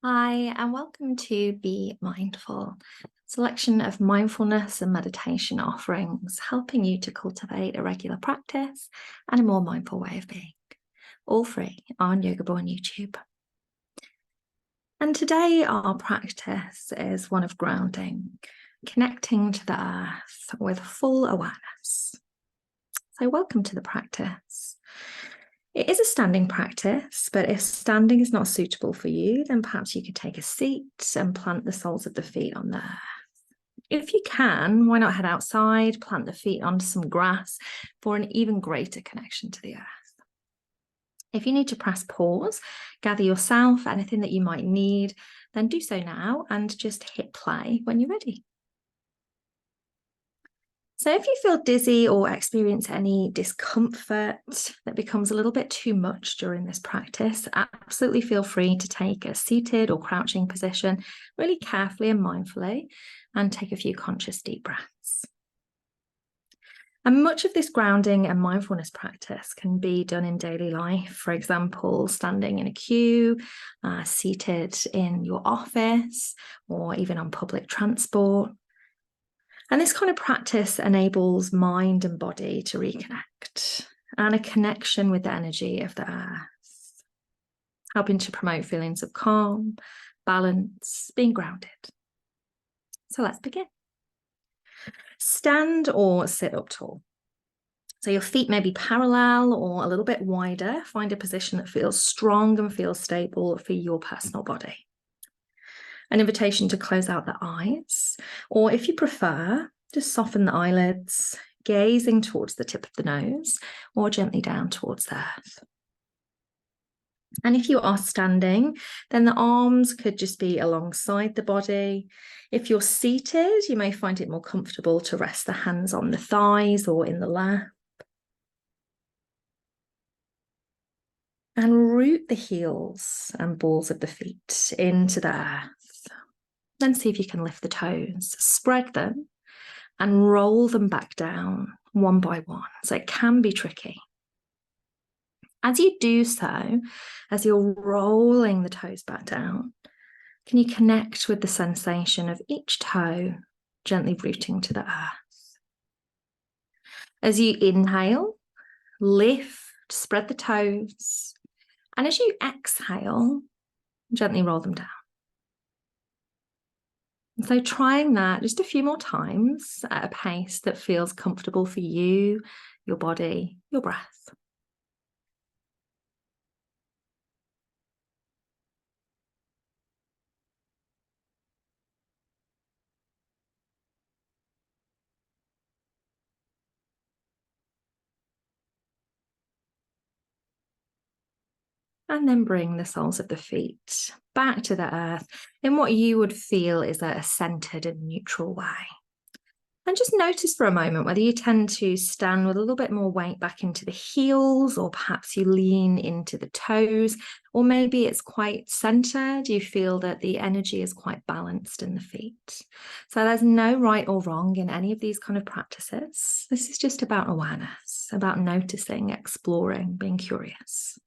Hi, and welcome to Be Mindful, selection of mindfulness and meditation offerings, helping you to cultivate a regular practice and a more mindful way of being, all free on Borne YouTube. And today our practice is one of grounding, connecting to the earth with full awareness. So welcome to the practice. It is a standing practice, but if standing is not suitable for you, then perhaps you could take a seat and plant the soles of the feet on the earth. If you can, why not head outside, plant the feet onto some grass for an even greater connection to the earth. If you need to press pause, gather yourself, anything that you might need, then do so now and just hit play when you're ready. So if you feel dizzy or experience any discomfort that becomes a little bit too much during this practice, absolutely feel free to take a seated or crouching position really carefully and mindfully and take a few conscious deep breaths. And much of this grounding and mindfulness practice can be done in daily life. For example, standing in a queue, seated in your office, or even on public transport. And this kind of practice enables mind and body to reconnect and a connection with the energy of the earth, helping to promote feelings of calm, balance, being grounded. So let's begin. Stand or sit up tall. So your feet may be parallel or a little bit wider. Find a position that feels strong and feels stable for your personal body. An invitation to close out the eyes, or if you prefer, just soften the eyelids, gazing towards the tip of the nose or gently down towards the earth. And if you are standing, then the arms could just be alongside the body. If you're seated, you may find it more comfortable to rest the hands on the thighs or in the lap. And root the heels and balls of the feet into the earth. Then see if you can lift the toes, spread them, and roll them back down one by one. So it can be tricky. As you do so, as you're rolling the toes back down, can you connect with the sensation of each toe gently rooting to the earth? As you inhale, lift, spread the toes, and as you exhale, gently roll them down. So trying that just a few more times at a pace that feels comfortable for you, your body, your breath. And then bring the soles of the feet back to the earth in what you would feel is a centered and neutral way. And just notice for a moment whether you tend to stand with a little bit more weight back into the heels, or perhaps you lean into the toes, or maybe it's quite centered. You feel that the energy is quite balanced in the feet. So there's no right or wrong in any of these kind of practices. This is just about awareness, about noticing, exploring, being curious.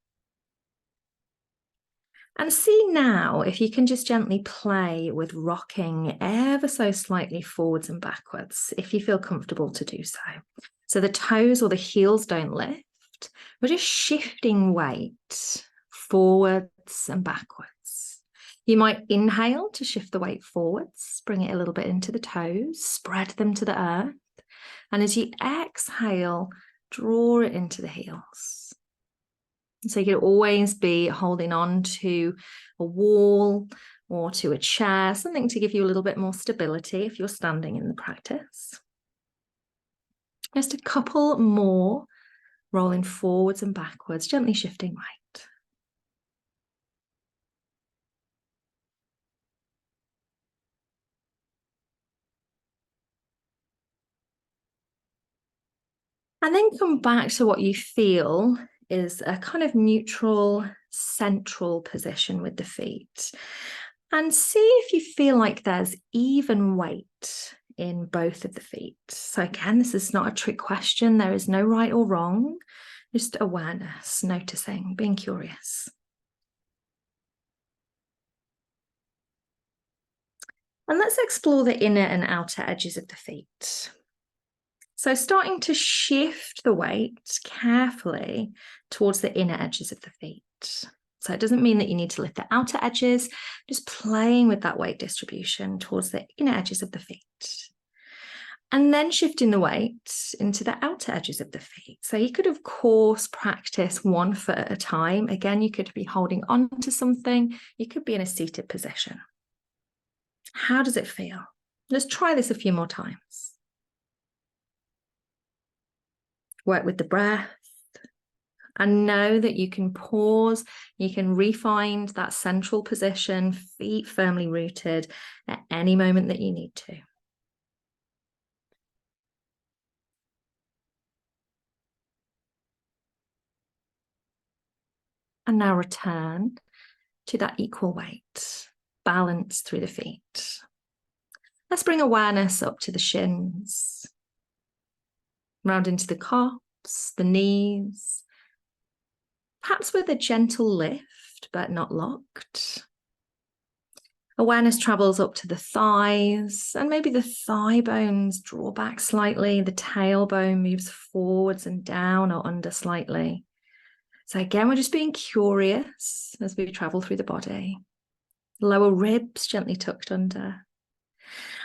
And see now if you can just gently play with rocking ever so slightly forwards and backwards, if you feel comfortable to do so. So the toes or the heels don't lift. We're just shifting weight forwards and backwards. You might inhale to shift the weight forwards, bring it a little bit into the toes, spread them to the earth. And as you exhale, draw it into the heels. So you could always be holding on to a wall or to a chair, something to give you a little bit more stability if you're standing in the practice. Just a couple more, rolling forwards and backwards, gently shifting weight. And then come back to what you feel is a kind of neutral, central position with the feet. And see if you feel like there's even weight in both of the feet. So again, this is not a trick question. There is no right or wrong, just awareness, noticing, being curious. And let's explore the inner and outer edges of the feet. So starting to shift the weight carefully towards the inner edges of the feet. So it doesn't mean that you need to lift the outer edges, just playing with that weight distribution towards the inner edges of the feet. And then shifting the weight into the outer edges of the feet. So you could, of course, practice 1 foot at a time. Again, you could be holding on to something. You could be in a seated position. How does it feel? Let's try this a few more times. Work with the breath. And know that you can pause, you can re-find that central position, feet firmly rooted at any moment that you need to. And now return to that equal weight, balance through the feet. Let's bring awareness up to the shins, round into the calves, the knees, perhaps with a gentle lift, but not locked. Awareness travels up to the thighs, and maybe the thigh bones draw back slightly. The tailbone moves forwards and down or under slightly. So again, we're just being curious as we travel through the body. Lower ribs gently tucked under.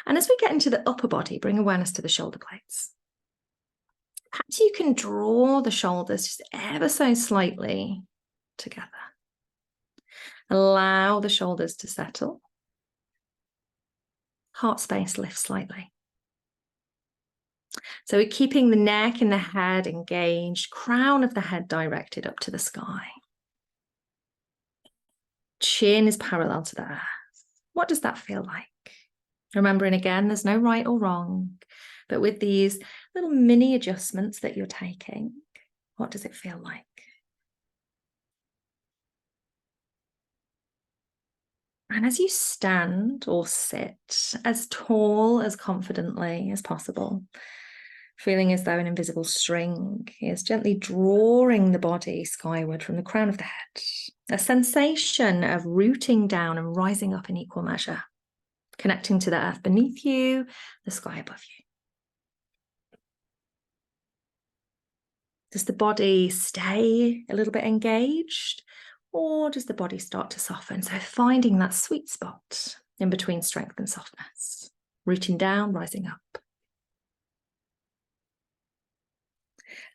And as we get into the upper body, bring awareness to the shoulder blades. Perhaps you can draw the shoulders just ever so slightly together. Allow the shoulders to settle. Heart space lifts slightly. So we're keeping the neck and the head engaged, crown of the head directed up to the sky. Chin is parallel to the earth. What does that feel like? Remembering again, there's no right or wrong, but with these little mini adjustments that you're taking, what does it feel like? And as you stand or sit as tall as confidently as possible, feeling as though an invisible string is gently drawing the body skyward from the crown of the head, a sensation of rooting down and rising up in equal measure, connecting to the earth beneath you, the sky above you. Does the body stay a little bit engaged, or does the body start to soften? So finding that sweet spot in between strength and softness, rooting down, rising up.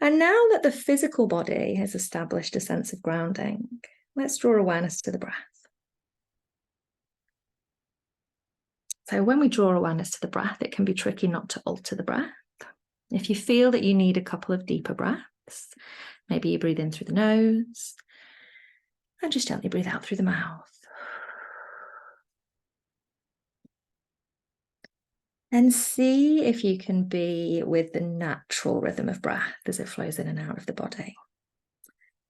And now that the physical body has established a sense of grounding, let's draw awareness to the breath. So when we draw awareness to the breath, it can be tricky not to alter the breath. If you feel that you need a couple of deeper breaths, maybe you breathe in through the nose and just gently breathe out through the mouth. And see if you can be with the natural rhythm of breath as it flows in and out of the body.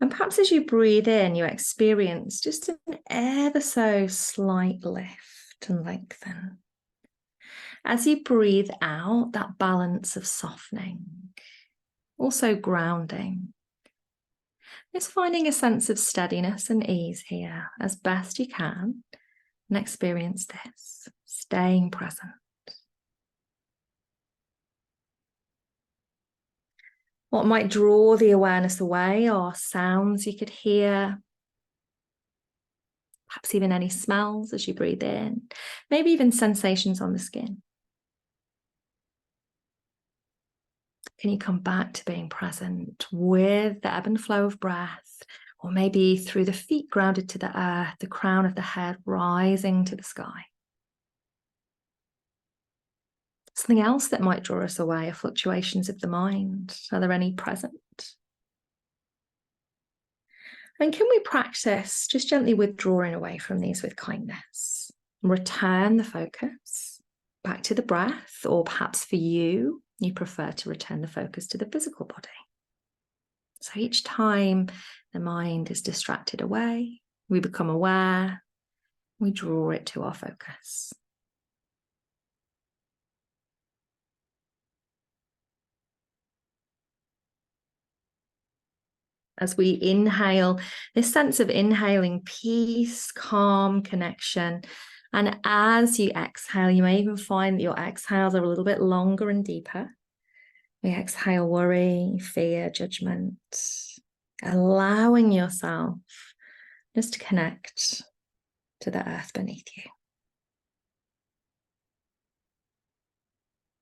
And perhaps as you breathe in, you experience just an ever so slight lift and lengthen. As you breathe out, that balance of softening, also grounding. Just finding a sense of steadiness and ease here as best you can, and experience this, staying present. What might draw the awareness away are sounds you could hear, perhaps even any smells as you breathe in, maybe even sensations on the skin. Can you come back to being present with the ebb and flow of breath, or maybe through the feet grounded to the earth, the crown of the head rising to the sky? Something else that might draw us away are fluctuations of the mind. Are there any present? And can we practice just gently withdrawing away from these with kindness? Return the focus back to the breath, or perhaps for you, you prefer to return the focus to the physical body. So each time the mind is distracted away, we become aware, we draw it to our focus. As we inhale, this sense of inhaling peace, calm, connection, And as you exhale, you may even find that your exhales are a little bit longer and deeper. We exhale worry, fear, judgment, allowing yourself just to connect to the earth beneath you.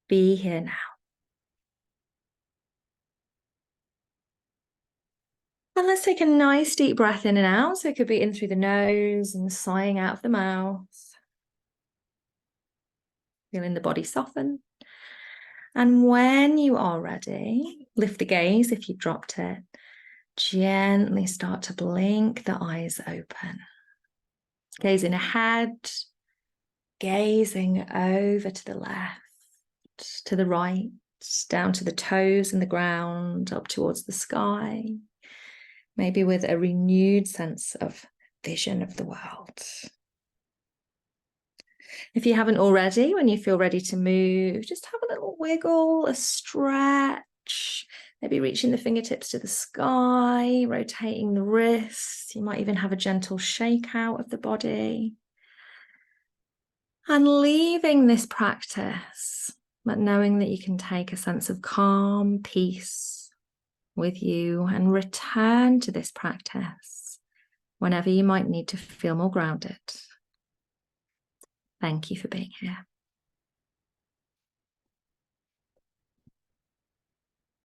Be here now. And let's take a nice deep breath in and out. So it could be in through the nose and sighing out of the mouth. Feeling the body soften. And when you are ready, lift the gaze if you've dropped it. Gently start to blink the eyes open. Gazing ahead, gazing over to the left, to the right, down to the toes in the ground, up towards the sky. Maybe with a renewed sense of vision of the world. If you haven't already, when you feel ready to move, just have a little wiggle, a stretch, maybe reaching the fingertips to the sky, rotating the wrists. You might even have a gentle shake out of the body. And leaving this practice, but knowing that you can take a sense of calm, peace with you and return to this practice whenever you might need to feel more grounded. Thank you for being here.